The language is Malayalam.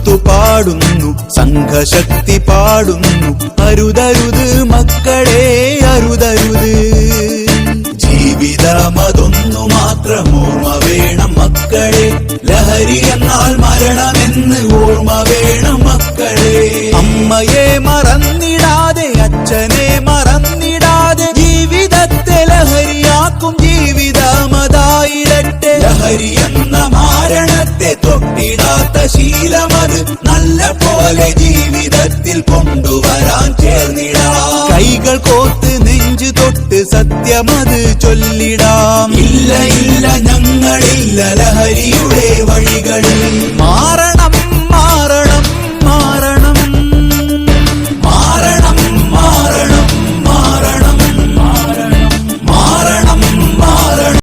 മുത്തു പാടുന്നു, സംഘശക്തി പാടുന്നു, അരുതരുത് മക്കളെ അരുതരുത്. ജീവിതമതൊന്നു മാത്രം ഓർമ്മ വേണം മക്കളെ, ലഹരി എന്നാൽ മരണമെന്ന് ഓർമ്മ വേണം മക്കളെ. അമ്മയെ മറന്നിടാതെ അച്ഛനെ മറന്നിടാതെ ജീവിതത്തെ ലഹരിയാക്കും ജീവിതമതായിരട്ടെ. ലഹരി എന്ന മാരണത്തെ തൊട്ടിടാത്ത ശീലമത് നല്ല പോലെ ജീവിതത്തിൽ കൊണ്ടുവരാൻ ചേർന്നിടാം. കൈകൾ കോർത്ത് നെഞ്ചു തൊട്ട് സത്യമത് ചൊല്ലിടാം. ഇല്ല ഇല്ല ഞങ്ങളില്ല ലഹരിയുടെ വഴികളിൽ മാറ